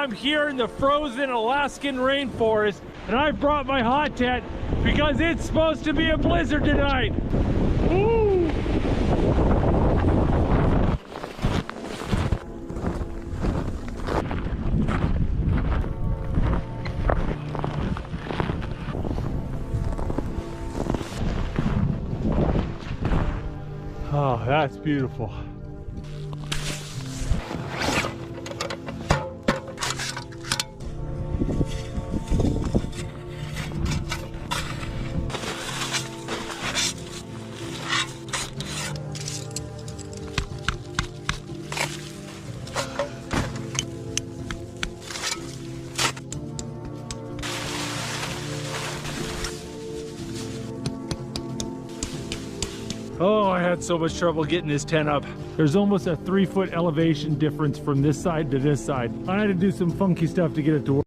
I'm here in the frozen Alaskan rainforest, and I brought my hot tent because it's supposed to be a blizzard tonight. Woo! Oh, that's beautiful. Oh, I had so much trouble getting this tent up. There's almost a 3-foot elevation difference from this side to this side. I had to do some funky stuff to get it to work.